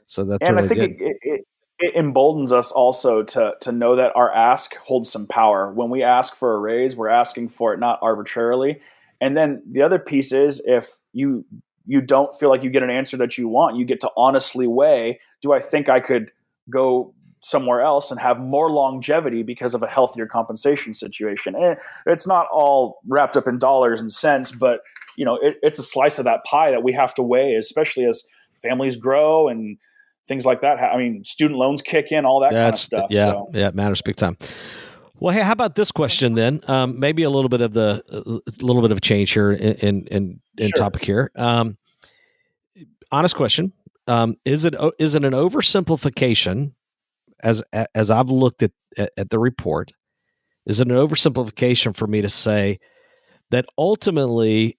So that's really good. it emboldens us also to know that our ask holds some power. When we ask for a raise, we're asking for it not arbitrarily. And then the other piece is, if you don't feel like you get an answer that you want, you get to honestly weigh, do I think I could go somewhere else and have more longevity because of a healthier compensation situation? And it's not all wrapped up in dollars and cents, but it's a slice of that pie that we have to weigh, especially as families grow and things like that. I mean, student loans kick in, all that kind of stuff. Yeah, it matters big time. Well, hey, how about this question then? Maybe a little bit of a change here in Sure. topic here. Honest question: is it an oversimplification? As I've looked at the report, is it an oversimplification for me to say that ultimately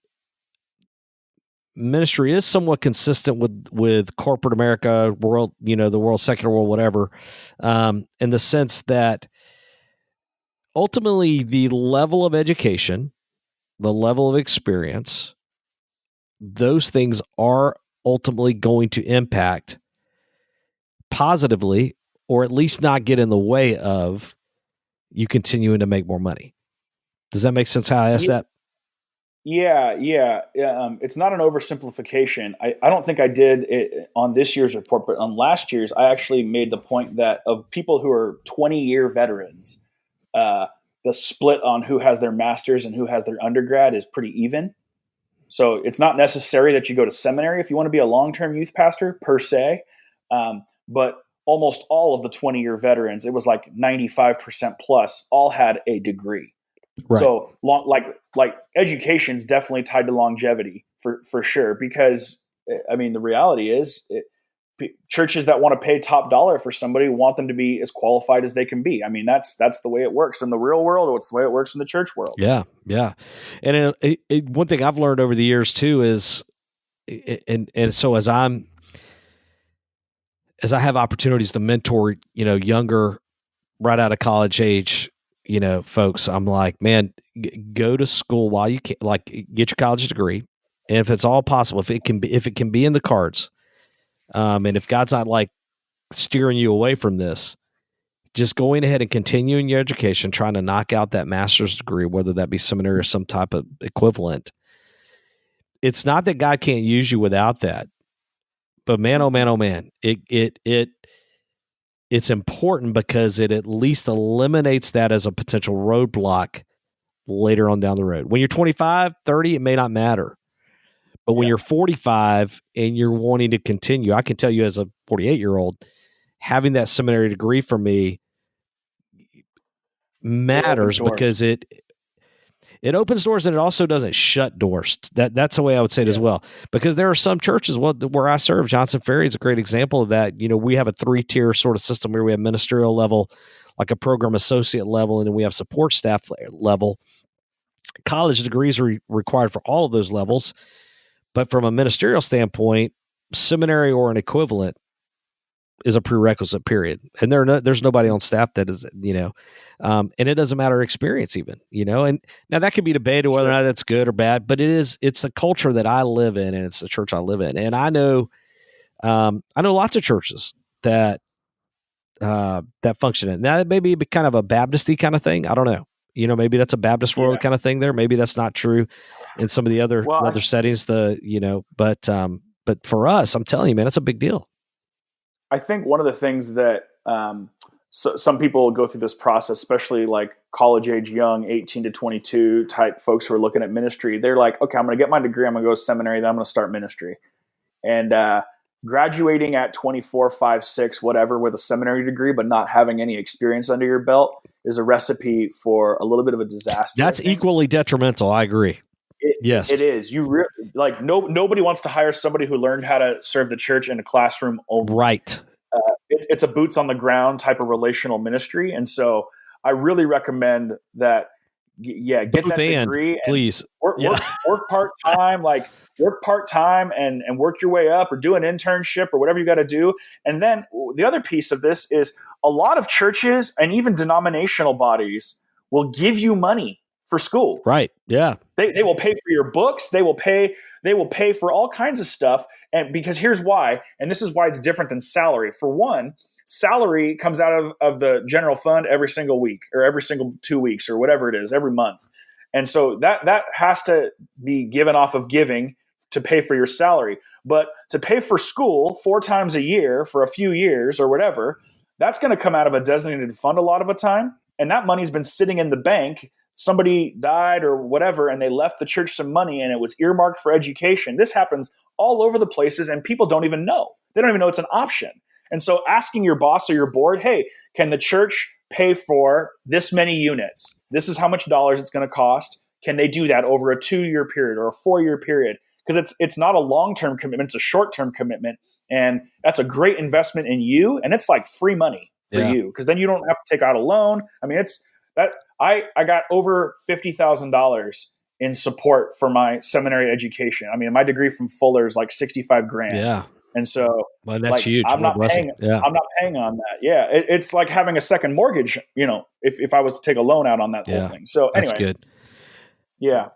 ministry is somewhat consistent with corporate America, world, the world, secular world, whatever, in the sense that ultimately the level of education, the level of experience, those things are ultimately going to impact positively, or at least not get in the way of you continuing to make more money. Does that make sense how I asked that? Yeah. It's not an oversimplification. I don't think I did it on this year's report, but on last year's, I actually made the point that of people who are 20-year veterans, the split on who has their master's and who has their undergrad is pretty even. So it's not necessary that you go to seminary if you want to be a long-term youth pastor per se. But almost all of the 20-year veterans, it was like 95% plus, all had a degree. Right. So like education is definitely tied to longevity for sure, because I mean, the reality is churches that want to pay top dollar for somebody want them to be as qualified as they can be. I mean, that's the way it works in the real world, or it's the way it works in the church world. Yeah. And one thing I've learned over the years too is, and so as I have opportunities to mentor, younger, right out of college age, folks, I'm like, man, go to school while you can, like, get your college degree. And if it's all possible, if it can be in the cards, and if God's not like steering you away from this, just going ahead and continuing your education, trying to knock out that master's degree, whether that be seminary or some type of equivalent. It's not that God can't use you without that, but man, oh man, it's important because it at least eliminates that as a potential roadblock later on down the road. When you're 25, 30, it may not matter. But when you're 45 and you're wanting to continue, I can tell you as a 48-year-old, having that seminary degree for me matters because it opens doors, and it also doesn't shut doors. That's the way I would say it as well. Because there are some churches, where I serve, Johnson Ferry is a great example of that. We have a 3-tier sort of system where we have ministerial level, like a program associate level, and then we have support staff level. College degrees are required for all of those levels. But from a ministerial standpoint, seminary or an equivalent is a prerequisite, period. And there's nobody on staff that is, and it doesn't matter experience even, and now that could be debated whether or not that's good or bad, but it's the culture that I live in, and it's the church I live in. And I know lots of churches that function in. Now, it may be kind of a Baptist-y kind of thing. I don't know. Maybe that's a Baptist world kind of thing there. Maybe that's not true in some of the other settings, but for us, I'm telling you, man, it's a big deal. I think one of the things that some people go through this process, especially like college age young, 18 to 22 type folks who are looking at ministry, they're like, okay, I'm going to get my degree. I'm going to go to seminary. Then I'm going to start ministry. And graduating at 24, 5, 6, whatever, with a seminary degree, but not having any experience under your belt is a recipe for a little bit of a disaster. That's equally detrimental. I agree. Yes, it is. You nobody wants to hire somebody who learned how to serve the church in a classroom only. Right. It's a boots on the ground type of relational ministry, and so I really recommend that. Yeah, get that degree, and please. Work part time, work part time, and work your way up, or do an internship, or whatever you got to do. And then the other piece of this is a lot of churches and even denominational bodies will give you money for school. Right. Yeah. They will pay for your books. They will pay for all kinds of stuff. And because here's why, and this is why it's different than salary. For one, salary comes out of the general fund every single week or every single 2 weeks or whatever it is, every month. And so that has to be given off of giving to pay for your salary. But to pay for school 4 times a year for a few years or whatever, that's going to come out of a designated fund a lot of the time. And that money's been sitting in the bank. Somebody died or whatever, and they left the church some money and it was earmarked for education. This happens all over the places and people don't even know. They don't even know it's an option. And so asking your boss or your board, hey, can the church pay for this many units? This is how much dollars it's going to cost. Can they do that over a 2-year period or a 4-year period? Because it's not a long-term commitment, it's a short-term commitment. And that's a great investment in you. And it's like free money for you, because then you don't have to take out a loan. I mean, it's that I got over $50,000 in support for my seminary education. I mean, my degree from Fuller is like 65 grand. Yeah. And so well, that's huge. I'm not paying on that. Yeah. It's like having a second mortgage, if I was to take a loan out on that whole thing. So anyway, that's good. Yeah.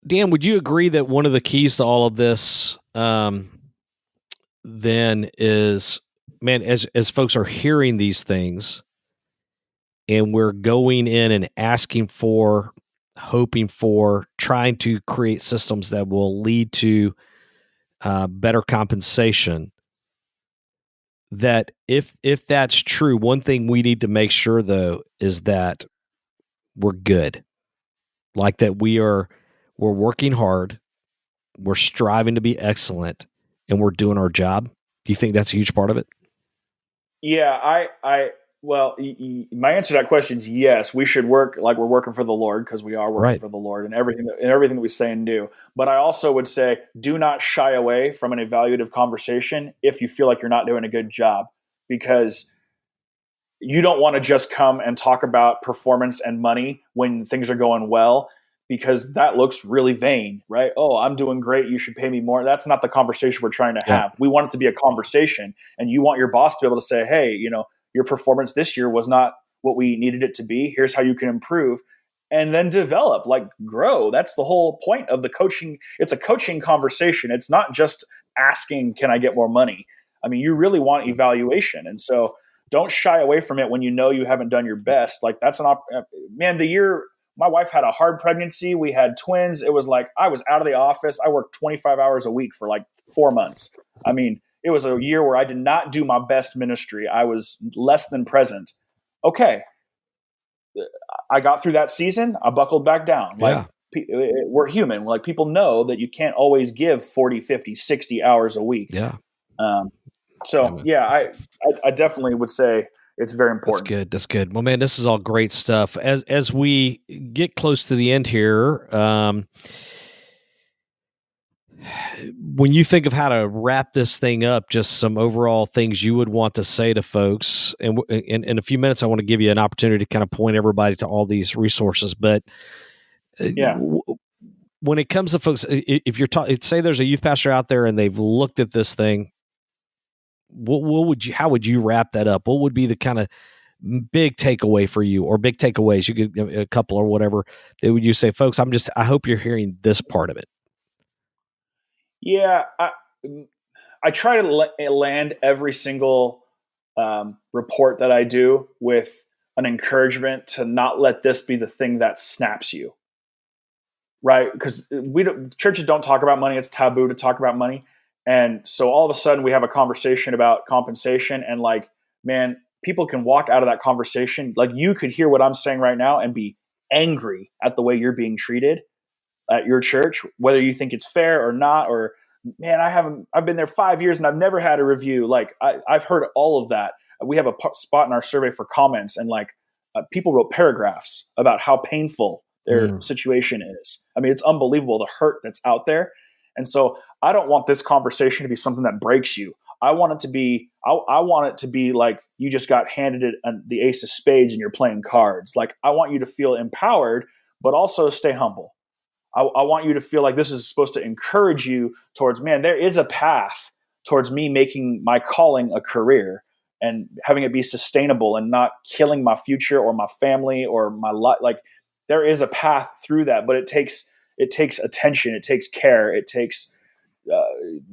Dan, would you agree that one of the keys to all of this, then is, man, as folks are hearing these things and we're going in and asking for, hoping for, trying to create systems that will lead to better compensation, that if that's true, one thing we need to make sure though is that we're good, like that we're working hard, we're striving to be excellent, and we're doing our job. Do you think that's a huge part of it? Yeah, well, my answer to that question is yes. We should work like we're working for the Lord, because we are working for the Lord and everything that we say and do. But I also would say, do not shy away from an evaluative conversation if you feel like you're not doing a good job, because you don't want to just come and talk about performance and money when things are going well, because that looks really vain, right? Oh, I'm doing great, you should pay me more. That's not the conversation we're trying to have. We want it to be a conversation, and you want your boss to be able to say, hey, your performance this year was not what we needed it to be. Here's how you can improve, and then develop, grow. That's the whole point of the coaching. It's a coaching conversation. It's not just asking, can I get more money? I mean, you really want evaluation. And so don't shy away from it when you know you haven't done your best. That's the year my wife had a hard pregnancy, we had twins. It was like, I was out of the office. I worked 25 hours a week for 4 months. I mean, it was a year where I did not do my best ministry. I was less than present. Okay. I got through that season. I buckled back down. We're human. People know that you can't always give 40, 50, 60 hours a week. Yeah. I definitely would say it's very important. That's good. Well, man, this is all great stuff. As we get close to the end here, when you think of how to wrap this thing up, just some overall things you would want to say to folks. And in a few minutes, I want to give you an opportunity to kind of point everybody to all these resources. But when it comes to folks, if you're say there's a youth pastor out there and they've looked at this thing, how would you wrap that up? What would be the kind of big takeaway for you, or big takeaways? You could give a couple or whatever. That would you say, folks? I hope you're hearing this part of it. Yeah, I try to land every single report that I do with an encouragement to not let this be the thing that snaps you, right? Because churches don't talk about money. It's taboo to talk about money. And so all of a sudden we have a conversation about compensation, and man, people can walk out of that conversation. You could hear what I'm saying right now and be angry at the way you're being treated at your church, whether you think it's fair or not, or man, I've been there 5 years and I've never had a review. I've heard all of that. We have a spot in our survey for comments, and people wrote paragraphs about how painful their situation is. I mean, it's unbelievable, the hurt that's out there. And so I don't want this conversation to be something that breaks you. I want it to be, I want it to be like you just got handed the ace of spades and you're playing cards. I want you to feel empowered, but also stay humble. I want you to feel like this is supposed to encourage you towards, man, there is a path towards me making my calling a career and having it be sustainable and not killing my future or my family or my life. There is a path through that, but it takes attention, it takes care, it takes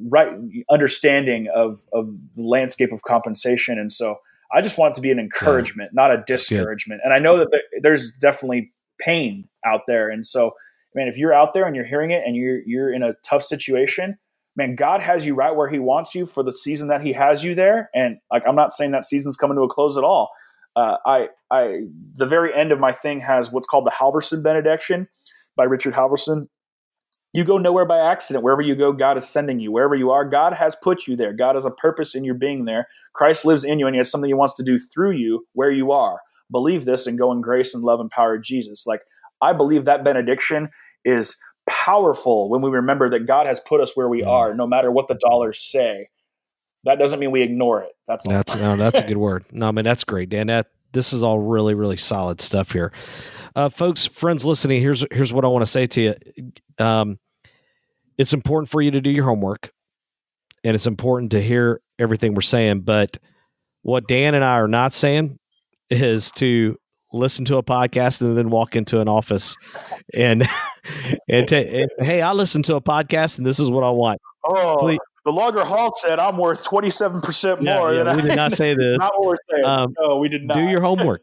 right understanding of the landscape of compensation. And so I just want it to be an encouragement, not a discouragement. And I know that there's definitely pain out there. And so, man, if you're out there and you're hearing it and you're in a tough situation, man, God has you right where he wants you for the season that he has you there. And like, I'm not saying that season's coming to a close at all. The very end of my thing has what's called the Halverson benediction by Richard Halverson. You go nowhere by accident. Wherever you go, God is sending you. Wherever you are, God has put you there. God has a purpose in your being there. Christ lives in you, and he has something he wants to do through you where you are. Believe this and go in grace and love and power of Jesus. Like, I believe that benediction is powerful when we remember that God has put us where we are, no matter what the dollars say. That doesn't mean we ignore it. That's all. That's a good word. No, I mean, that's great, Dan. This is all really, really solid stuff here. Folks, friends listening, here's what I want to say to you. It's important for you to do your homework, and it's important to hear everything we're saying. But what Dan and I are not saying is to listen to a podcast and then walk into an office and hey, I listened to a podcast and this is what I want. Oh, please. The Longer Haul said I'm worth 27% more. We did not say this. Not what we're saying. No, we did not. Do your homework.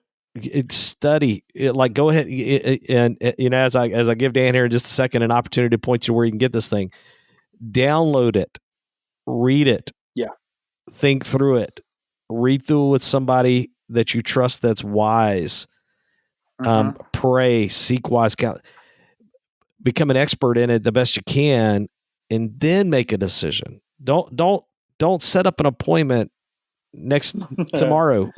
Study it, like go ahead and as I give Dan here in just a second an opportunity to point you where you can get this thing, download it, read it, think through it, read through it with somebody that you trust that's wise. Pray, seek wise counsel, become an expert in it the best you can, and then make a decision. Don't set up an appointment next tomorrow,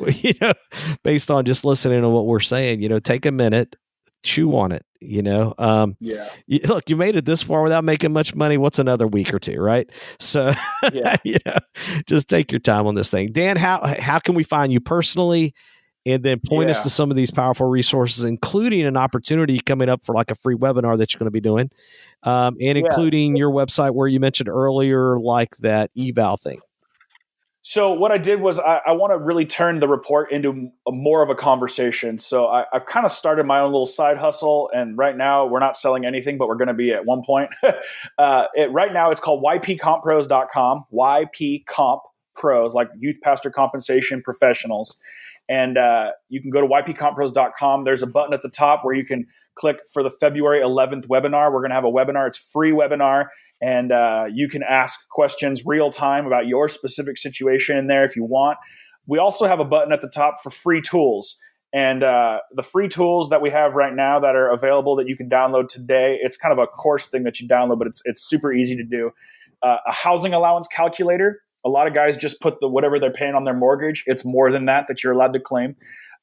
based on just listening to what we're saying. Take a minute, chew on it. Look, you made it this far without making much money. What's another week or two, right? So, just take your time on this thing. Dan, how can we find you personally? And then point us to some of these powerful resources, including an opportunity coming up for like a free webinar that you're going to be doing, and including your website where you mentioned earlier, like that eval thing. So what I did was I want to really turn the report into more of a conversation. So I've kind of started my own little side hustle, and right now we're not selling anything, but we're going to be at one point. Right now it's called ypcomppros.com, YP Pros, like Youth Pastor Compensation Professionals. And you can go to ypcomppros.com. There's a button at the top where you can click for the February 11th webinar. We're going to have a webinar. It's a free webinar. And you can ask questions real time about your specific situation in there if you want. We also have a button at the top for free tools. And the free tools that we have right now that are available that you can download today, it's kind of a course thing that you download, but it's super easy to do. A housing allowance calculator. A lot of guys just put whatever they're paying on their mortgage. It's more than that you're allowed to claim.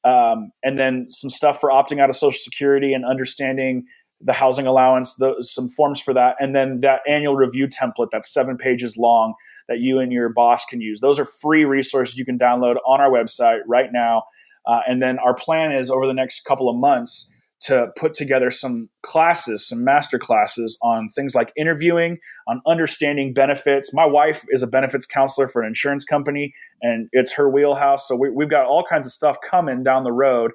And then some stuff for opting out of Social Security and understanding the housing allowance, some forms for that. And then that annual review template that's 7 pages long that you and your boss can use. Those are free resources you can download on our website right now. And then our plan is over the next couple of months to put together some classes, some master classes on things like interviewing, on understanding benefits. My wife is a benefits counselor for an insurance company, and it's her wheelhouse. So we've got all kinds of stuff coming down the road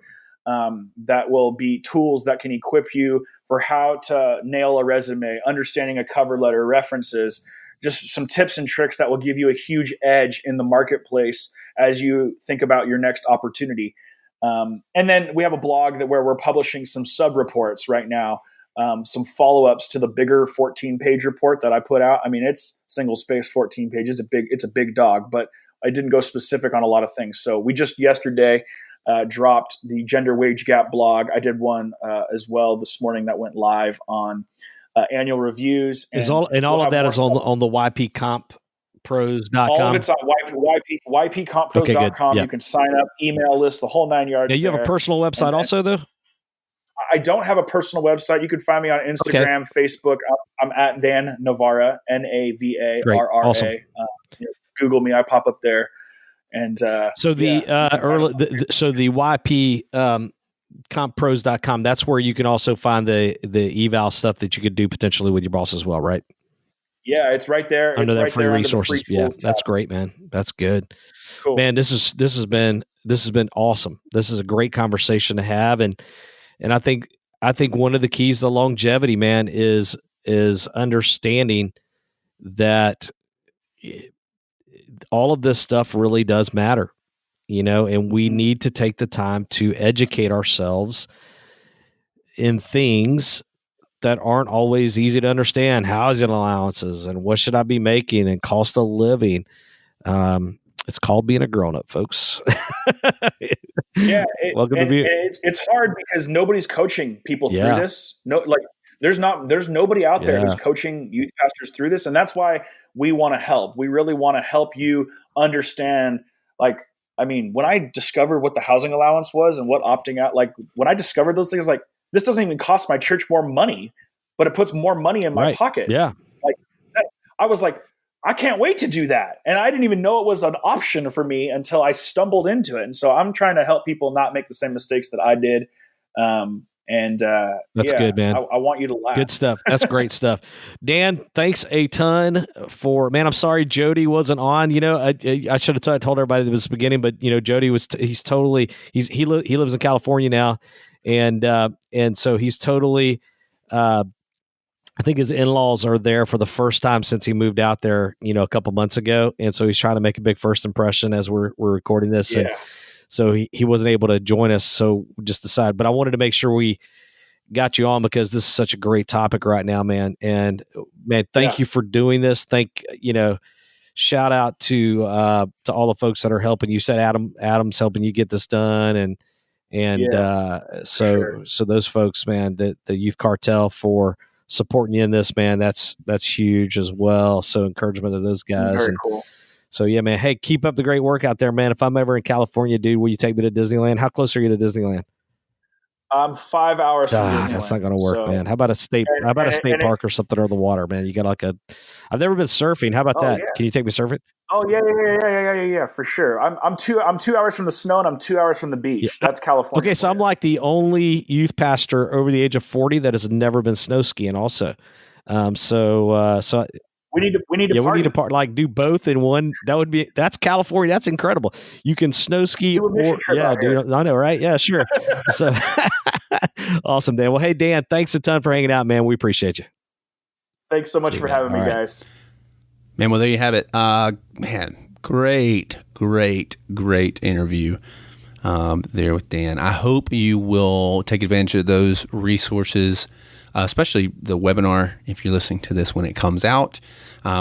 that will be tools that can equip you for how to nail a resume, understanding a cover letter, references, just some tips and tricks that will give you a huge edge in the marketplace as you think about your next opportunity. And then we have a blog where we're publishing some sub-reports right now, some follow-ups to the bigger 14-page report that I put out. I mean, it's single-space 14 pages. It's a big dog, but I didn't go specific on a lot of things. So we just yesterday dropped the gender wage gap blog. I did one as well this morning that went live on annual reviews. And all of that is on the YPComp. Pros.com. All of it's on ypcomppros.com. Okay, you can sign up, email list, the whole 9 yards. Now, you have a personal website also, though? I don't have a personal website. You can find me on Instagram, Facebook. I'm at Dan Navarra, Navarra. Awesome. Google me. I pop up there. And so the YP comppros.com, that's where you can also find the eval stuff that you could do potentially with your boss as well, right? Yeah, it's right there. Under it's that right free there resources. Free That's great, man. That's good. Cool. Man, this has been awesome. This is a great conversation to have, and I think one of the keys to longevity, man, is understanding that all of this stuff really does matter. and we need to take the time to educate ourselves in things that aren't always easy to understand, housing allowances and what should I be making and cost of living. It's called being a grown-up, folks. Yeah, Welcome to be. It's hard because nobody's coaching people through this. No, like there's nobody out there who's coaching youth pastors through this, and that's why we want to help. We really want to help you understand. Like, I mean, when I discovered what the housing allowance was and what opting out, like when I discovered those things, like this doesn't even cost my church more money, but it puts more money in my pocket. Yeah, like I was like, I can't wait to do that. And I didn't even know it was an option for me until I stumbled into it. And so I'm trying to help people not make the same mistakes that I did. That's good, man. I want you to laugh. Good stuff. That's great stuff. Dan, thanks a ton for, man, I'm sorry Jody wasn't on. I should have told everybody at the beginning, but Jody he lives in California now. And so he's totally, I think his in-laws are there for the first time since he moved out there, a couple months ago. And so he's trying to make a big first impression as we're recording this. Yeah. And so he wasn't able to join us. So we just decided, but I wanted to make sure we got you on because this is such a great topic right now, man. And man, thank you for doing this. Shout out to all the folks that are helping. You said Adam's helping you get this done. So those folks, man, the Youth Cartel for supporting you in this, man, that's huge as well. So encouragement to those guys. Very cool. So yeah, man. Hey, keep up the great work out there, man. If I'm ever in California, dude, will you take me to Disneyland? How close are you to Disneyland? I'm 5 hours from Disneyland. That's not going to work, man. How about a state park or something, or the water, man? You got I've never been surfing. How about that? Yeah. Can you take me surfing? Oh yeah, for sure. I'm 2 hours from the snow and I'm 2 hours from the beach. Yeah. That's California. Okay, so I'm like the only youth pastor over the age of 40 that has never been snow skiing. Also, so we need to party. Like do both in one. That's California. That's incredible. You can snow ski. I know, right? Yeah, sure. So awesome, Dan. Well, hey, Dan, thanks a ton for hanging out, man. We appreciate you. Thanks so much for having me, guys. Man, well, there you have it. Man, great interview there with Dan. I hope you will take advantage of those resources, especially the webinar if you're listening to this when it comes out.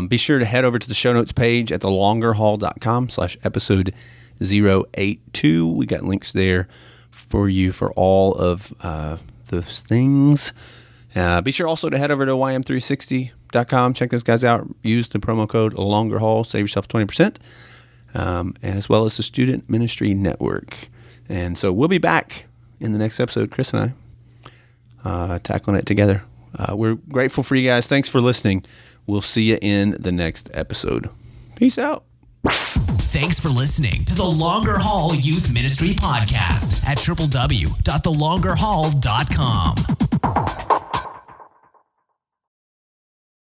Be sure to head over to the show notes page at thelongerhaul.com/episode 082. We got links there for you for all of those things. Be sure also to head over to ym360.com. Check those guys out. Use the promo code LONGERHAUL. Save yourself 20%. And as well as the Student Ministry Network. And so we'll be back in the next episode, Chris and I, tackling it together. We're grateful for you guys. Thanks for listening. We'll see you in the next episode. Peace out. Thanks for listening to the Longer Haul Youth Ministry Podcast at www.thelongerhaul.com.